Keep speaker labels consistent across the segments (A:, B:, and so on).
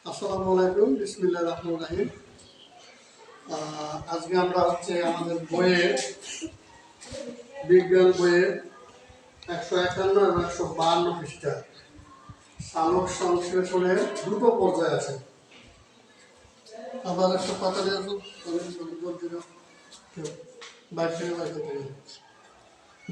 A: আসসালামু আলাইকুম, বিসমিল্লাহির রহমানির রহিম। আজকে আমরা আমাদের বইয়ে বিজ্ঞান বইয়ে 151 এবং 152 পৃষ্ঠা সালোক সংশ্লেষণের দুটো পর্যায় আছে। আবার একটা পাতা দিয়ে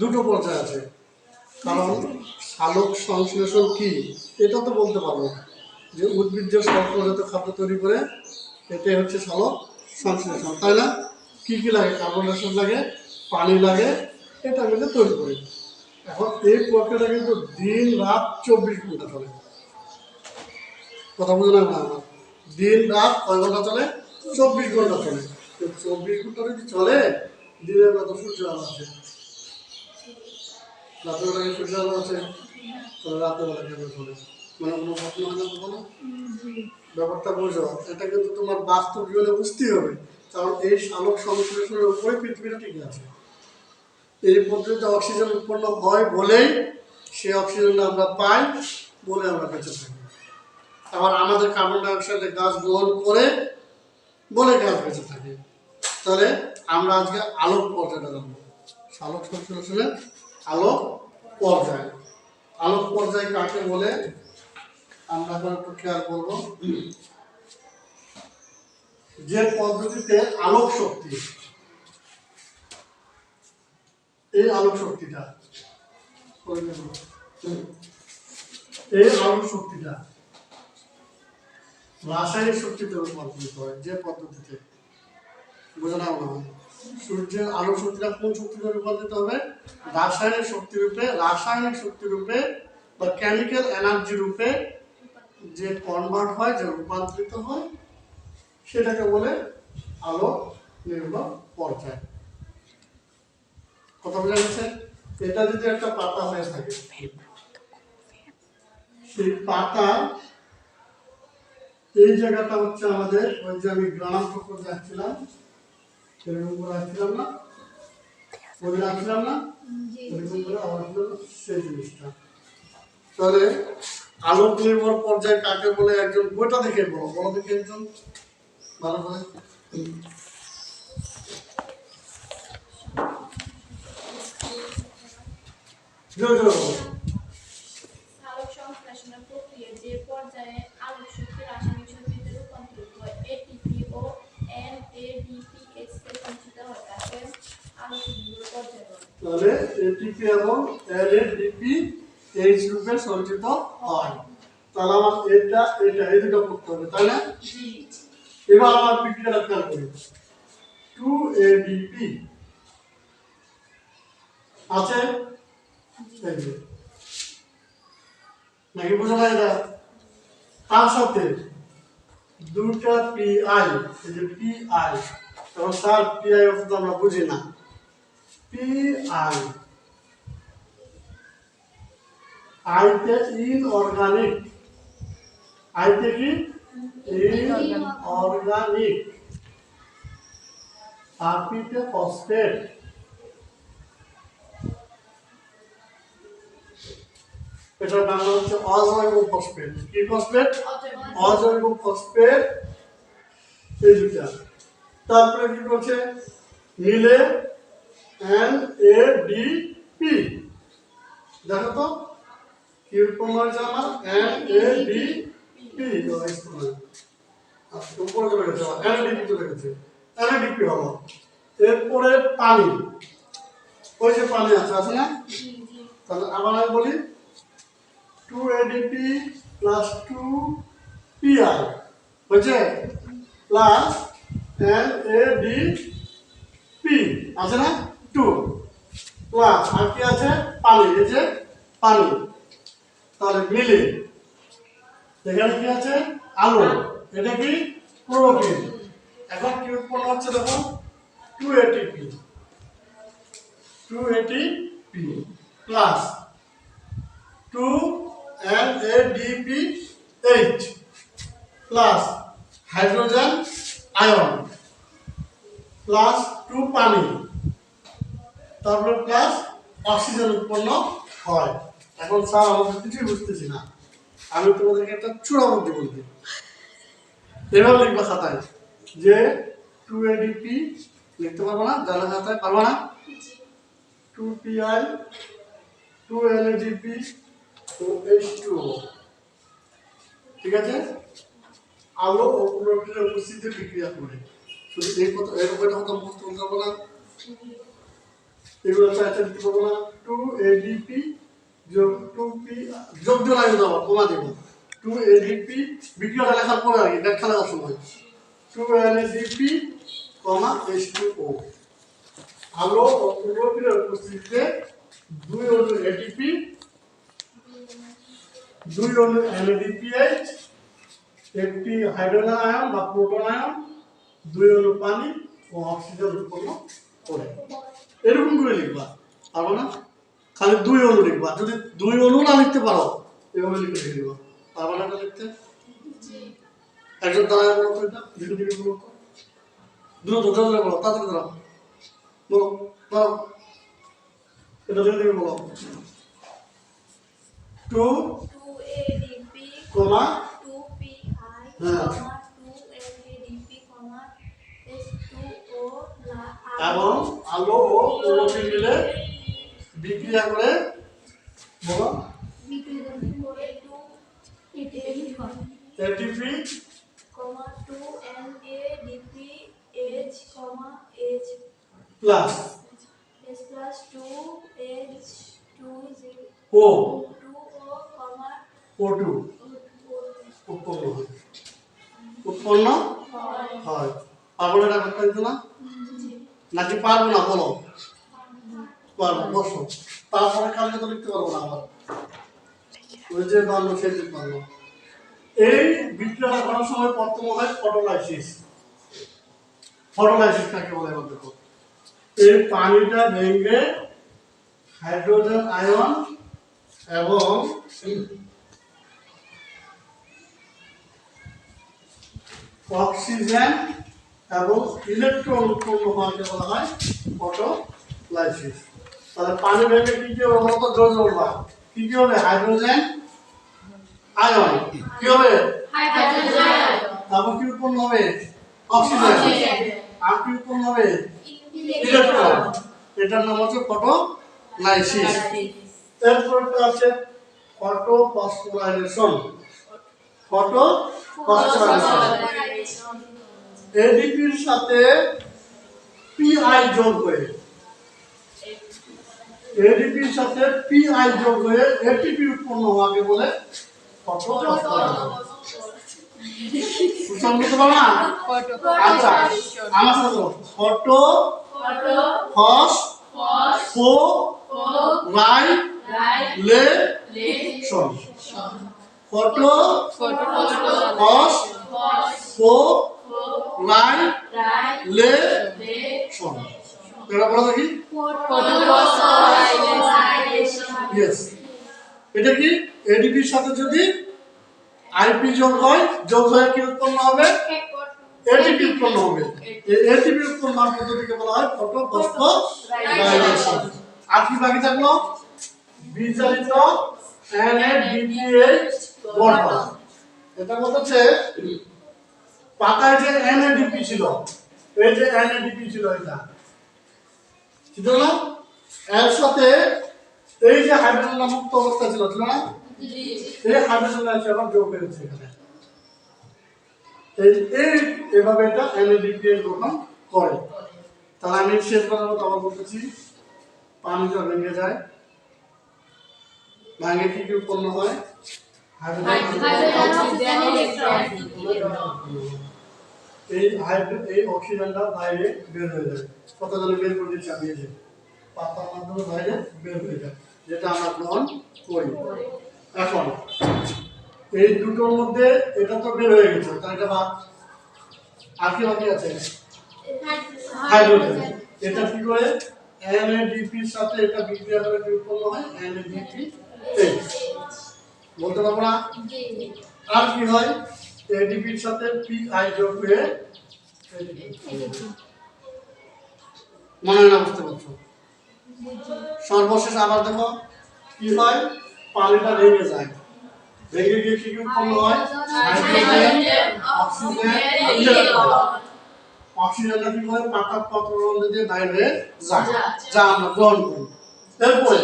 A: দুটো পর্যায় আছে, কারণ সালোক সংশ্লেষণ কি এটা তো বলতে পারবো যে উদ্ভিজ্জ শর্করাজাত খাদ্য তৈরি করে, এটাই হচ্ছে সালোক সংশ্লেষণ, তাই না? কি কি লাগে? কার্বন ডাইঅক্সাইড লাগে, পানি লাগে, এটা মিলে তৈরি করে। এখন এই প্রক্রিয়াটা কিন্তু দিন রাত 24 ঘন্টা চলে। কথা বুঝলেন না? আমার দিন রাত কয় ঘন্টা চলে? 24 ঘন্টা চলে। 24 ঘন্টা যদি চলে, দিনের বেলা তো সূর্য আলো আছে, রাতের বেলা কি সূর্য আলো আছে? তাহলে রাতের বেলা কেমন চলে? মানে কোনো ঘটনা হয় না কখনো? ব্যাপারটা বোঝো, এটা কিন্তু তোমার বাস্তব জীবনে বুঝতেই হবে, কারণ এই সালোক সংশ্লেষণের উপরে পৃথিবীটা টিকে আছে। এই পদ্ধতিতে অক্সিজেন উৎপন্ন হয় বলেই সেই অক্সিজেনটা আমরা পাই, বলে আমরা বেঁচে থাকি। আবার আমাদের কার্বন ডাইঅক্সাইড গাছ গ্রহণ করে বলে গাছ বেঁচে থাকে। তাহলে আমরা আজকে আলোক পর্যায়টা জানবো, সালোক সংশ্লেষণের আলোক পর্যায়। আলোক পর্যায় কাকে বলে আমরা এখন একটু খেয়াল করবো। যে পদ্ধতিতে আলোক শক্তি, এই আলোক শক্তিটা রাসায়নিক শক্তিতে রূপান্তরিত হয়, যে পদ্ধতিতে বোঝা না হয়, সূর্যের আলোক শক্তিটা কোন শক্তিতে রূপান্তরিত হবে? রাসায়নিক শক্তি রূপে বা কেমিক্যাল এনার্জি রূপে যে কনভার্ট হয়, যে রূপান্তরিত হয়, সেটাকে বলে আলোক নির্ভর পর্যায়। কথা বোঝা গেছে? এটা যদি একটা পাতা হয়ে থাকে, সেই পাতা এই জায়গাটা হচ্ছে আমাদের ওই যে আমি গ্রাম চক্র যাচ্ছিলাম, সেরকম করে আসছিলাম না, ওই আসছিলাম না, এরকম করে আবার সেই জিনিসটা। তাহলে আলোক নির্ভর পর্যায় কাকে বলে একজন বইটা দেখে বলো দেখে একজন ভালো করে।
B: সালোক সংশ্লেষণের প্রক্রিয়া যে পর্যায়ে আলোক শক্তি রাসায়নিক শক্তিতে রূপান্তরিত হয়, এটিপি ও এনএডিপিএইচ তে সঞ্চিত হয়, তাকে আলোক নির্ভর পর্যায় বলে।
A: তাহলে এটিপি এবং এনএডিপিএইচ রূপে সঞ্চিত হয়। তাহলে আমার এটা এই দুটো করতে হবে, তাই না? এবার আমার বিক্রিয়াটা খেয়াল করি। 2ADP আছে, নাকি বোঝা যায় না? তার সাথে দুটা পিআই, এই যে পিআই, এবং স্যার পিআই অর্থ আমরা বুঝি না। পিআই আইতে ইনঅর্গানিক, আইতে কি ইনঅর্গানিক, আর পিতে ফসফেট। এটার নাম হচ্ছে অজৈব ফসফেট। কি ফসফেট? অজৈব ফসফেট, এই দুটা। তারপরে কি করছে? মিলে NADP। দেখো তো কি উৎপন্ন হয়েছে আমার? NADP। উপরে চলে গেছে, NADP চলে গেছে, NADP হলো। এরপরে পানি, ওই যে পানি আছে না? তাহলে আবার আমি বলি 2ADP প্লাস 2PI হচ্ছে প্লাস NADP আছে না? 2 প্লাস আর কি আছে? পানি, এই যে পানি। তাহলে মিলে এখানে কি আছে? আলো। এটা কি? ক্লোরোফিল। এখন কি উৎপন্ন হচ্ছে দেখো? 2ATP plus 2NADPH plus hydrogen ion plus 2 পানি, তারপরে প্লাস অক্সিজেন উৎপন্ন হয়। এখন স্যার আমাদের কিছুই বুঝতেছি না, আমি তোমাদেরকে একটা চূড়ামুদ্দি বলবো। এভাবে লিখবা খাতায় যে 2ADP লিখতে পারবো না, জানা খাতায় পারবো না, 2PI 2NADP ও H2O। ঠিক আছে, আলো ও ক্লোরোফিলের উপস্থিতিতে বিক্রিয়া করে। শুধু এই কথা এরকম এটা কথা মুখস্থ করতে পারবো না, এগুলো চাইতে দিতে পারবো না। 2ADP যোগ 2P যোগ দিয়ে লাগে দেবো, কমা দেব। 2ADP বিক্রিয়াটা লেখার পরে আর কি ব্যাখ্যা লেখার সময় 2NADP কমা H2O। আলো ও ক্লোরোফিলের উপস্থিতিতে 2 অণু ATP 2 অণু NADPH, একটি হাইড্রোজেন আয়ন বা প্রোটন আয়ন, 2 অণু পানি ও অক্সিজেন উৎপন্ন করে। এরকম করে লিখবা, পারবো না, খালি 2 অণু লিখবা। যদি 2 অণু না লিখতে পারো এভাবে লিখে দিবা, পারবো না এটা লিখতে। একজন দাঁড়ায় বলো তো, এটা ধীরে ধীরে বলো তো, দ্রুত ধরে বলো, তাড়াতাড়ি ধরো, বলো বলো, এটা ধীরে ধীরে বলো। 2
B: 2ADP,
A: কমা
B: 2PI,
A: হ্যাঁ
B: 2NADP, H2O,
A: এবং আলো ও ক্লোরোফিল মিলে বিক্রিয়া করে বলো ATP,
B: 2NADPH, H
A: plus
B: H plus 2H2O,
A: O
B: 2O,
A: O2 উৎপন্ন হয়, উৎপন্ন হয়। পারবো না এটা করতে দিত না, নাকি পারবো না বলো, পারবো বসো। তারপরে কালকে তো লিখতে পারবো না আবার, ওই যে পারলো সেই যে পারলো। এই বিক্রিয়াটা করার সময় প্রথম হয় ফটোলাইসিস। ফটোলাইসিস কাকে বলে এবার দেখো, এই পানিটা ভেঙে হাইড্রোজেন আয়ন এবং অক্সিজেন এবং ইলেকট্রন উৎপন্ন হওয়াকে বলা হয় ফটোলাইসিস। তাহলে পানি ভেঙে কি কি হবে বলতো, জোর বলবা, কি কি হবে, হাইড্রোজেন আয়ন, কি হবে, তারপর কি উৎপন্ন হবে, অক্সিজেন, আর কি উৎপন্ন হবে, ইলেকট্রন। এটার নাম হচ্ছে ফটোলাইসিস। এরপরটা আছে ফটোফসফোরাইলেশন। ফটোফসফোরাইলেশন এডিপির সাথে পিআই যোগ হয়ে, এডিপির সাথে পিআই যোগ হয়ে এটিপি উৎপন্ন হওয়াকে বলে ফটোফসফোরাইলেশন। বুঝতে পারো না? আচ্ছা আমার সাথে বলো, ফটো ফস ফো রাইলেশন। ফটো ফস ফো রাইলেশন। এটা বলো দেখি, ইয়েস। এটা কি, এডিপির সাথে যদি আইপি যোগ হয়, যোগ হয়ে কি উৎপন্ন হবে, এটিপি উৎপন্ন হবে। এই এটিপি উৎপন্ন হওয়ার পদ্ধতিকে বলা হয় ফটোফসফোরাইলেশন। আর কি বাকি থাকলো, বিজারিত NADPH বন্ড। এটা বলতেছে পাতায় যে NADP ছিল, এই যে NADP ছিল, এটা ছিল না, এর সাথে এই যে হাইড্রোজেন মুক্ত অবস্থা ছিল না, এই হাইড্রোজেন আছে আবার যোগ হয়েছে এখানে। এইভাবে এটা NADPH গঠন করে। তাহলে আমি শেষবারের মতো আবার বলতেছি, পানিটা ভেঙে যায়, ভাঙে কি কি উৎপন্ন হয়, এই অক্সিজেনটা বাইরে বের হয়ে যায়। কত জনে বের করে দিচ্ছে, আমি যে পাতার মাধ্যমে বাইরে বের হয়ে যায়, যেটা আমরা গ্রহণ করি। এখন এই দুটোর মধ্যে এটা তো বের হয়ে গেছে, তাহলে এটা বাদ, আর কি বাকি আছে, হাইড্রোজেন। এটা কি করে, NADP এর সাথে এটা বিক্রিয়া করে কি উৎপন্ন হয়, NADPH। বলতে পারবো না, আর কি হয়, ADP এর সাথে PI যোগ হয়ে মনে হয় না, বুঝতে পারছো। সর্বশেষ আবার দেখো কি হয়, পানিটা ভেঙে যায়, ভেঙে গিয়ে কি উৎপন্ন হয়, হাইড্রোজেন অক্সিজেনটা কি করে পাতা পত্ররন্ধ্র দিয়ে বাইরে যায়, যা আমরা গ্রহণ করি। এরপরে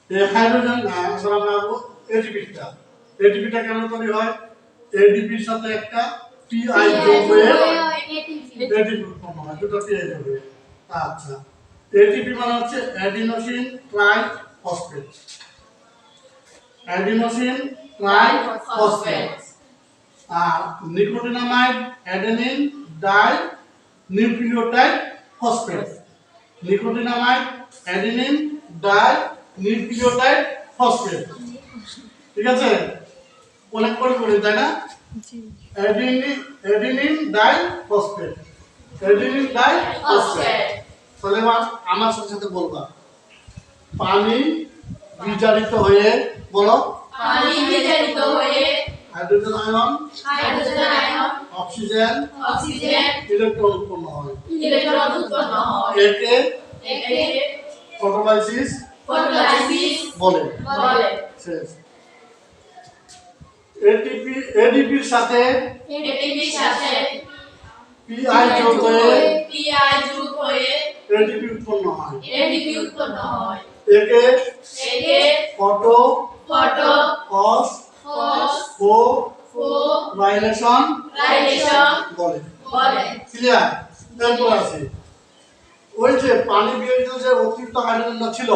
A: এই হাইড্রোজেন এবার আমরা এটিপিটা, এটিপিটা কেন তৈরি হয়? এডিপির সাথে একটা পিআই যোগ হয়ে এটিপি উৎপন্ন হয়, দুটো পিআই যোগ হয়ে। আচ্ছা, এটিপি মানে হচ্ছে অ্যাডিনোসিন ট্রাইফসফেট, অ্যাডিনোসিন ট্রাইফসফেট। আর nicotinamide adenine die nucleotide phosphate, nicotinamide adenine die nucleotide phosphate. ঠিক আছে, অনেক করে তাই না? Adenine die phosphate, adenine die phosphate. তাহলে আমার সাথে বলবা, পানি বিজারিত হয়ে, বলো,
B: পানি বিজারিত হয়ে
A: হাইড্রোজেন আয়ন, অক্সিজেন, ইলেকট্রন উৎপন্ন হয়। একে ফটোলাইসিস বলে। শেষ। এডিপির সাথে পিআই যোগ হয়ে এডিপি উৎপন্ন হয়। একে ফটো ফস ও রাইলেশন বলে। ক্লিয়ার? এরপর আছে ওই যে পানি বিয়োজিত যে অতিরিক্ত হাইড্রোজেনটা ছিল,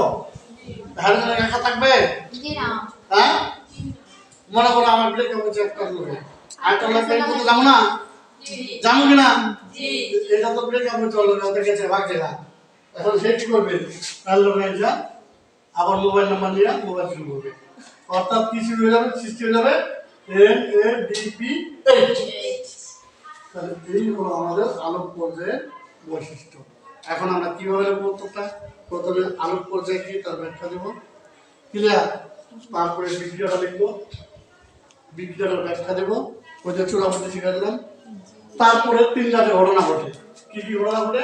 A: হাইড্রোজেন একা থাকবে? হ্যাঁ, মনে করো আমার ব্রেক হচ্ছে একটা লোকে আরেকটা লোক ব্রেক করতে যাবো না, যাবো কিনা? এটা তো ব্রেক আপনি চলো না, ওদের গেছে ভাগ জায়গা। এখন সে কি করবে? তার লোকে যা আবার মোবাইল নাম্বার নিয়ে মোবাইল শুরু করবে, অর্থাৎ কি শুরু হয়ে যাবে? সৃষ্টি হয়ে যাবে NADPH। তাহলে এই হলো আমাদের আলোক পর্যায়ের বৈশিষ্ট্য। এখন আমরা কিভাবে লিখব উত্তরটা? প্রথমে আলোক পর্যায় কি তার ব্যাখ্যা দেব, ক্লিয়ার? তারপরে বিক্রিয়াটা লিখবো, বিক্রিয়াটার ব্যাখ্যা দেব, ওই যে চূড়ামতি শিখে দিলাম। তারপরে তিন জাতীয় ঘটনা ঘটে। কি কি ঘটনা ঘটে?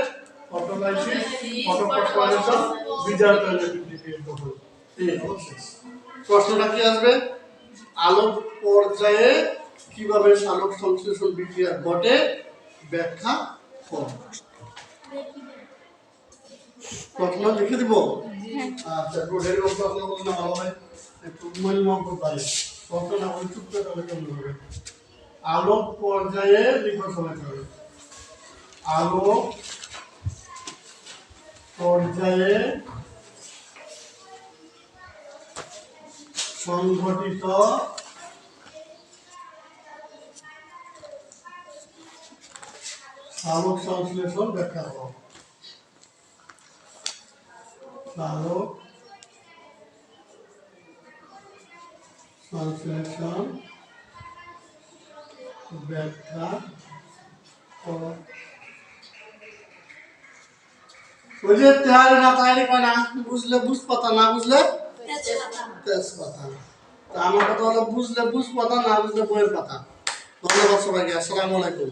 A: ফটোলাইসিস, ফটোফসফোরাইলেশন, বিজারিত হয়ে এই হলো শেষ। প্রশ্নটা কি আসবে? আলোক পর্যায়ে কিভাবে আলোক সংশ্লেষণ বিক্রিয়া ঘটে ব্যাখ্যা করো। প্রশ্ন লিখে দিব। আচ্ছা, একটু এরকম প্রশ্ন বললে না ভালো হয়, একটু মূল্যবান পারে। প্রশ্ন না বলে চুপ করে তাহলে কেমন হবে? আলোক পর্যায়ে লিখন সময় হবে। আলোক পর্যায়ে সংঘটিত আলোক সংশ্লেষণ ব্যাখ্যা করো। আলোক সংশ্লেষণ ব্যাখ্যা করো। ওই যে তেহারি না তাহারি কয় না, বুঝলে বুঝপাতা, না বুঝলে তেজপাতা। তা আমার কথা হলো বুঝলে বুঝপাতা, না বুঝলে বইয়ের পাতা। ধন্যবাদ সবাইকে। আসসালামু আলাইকুম।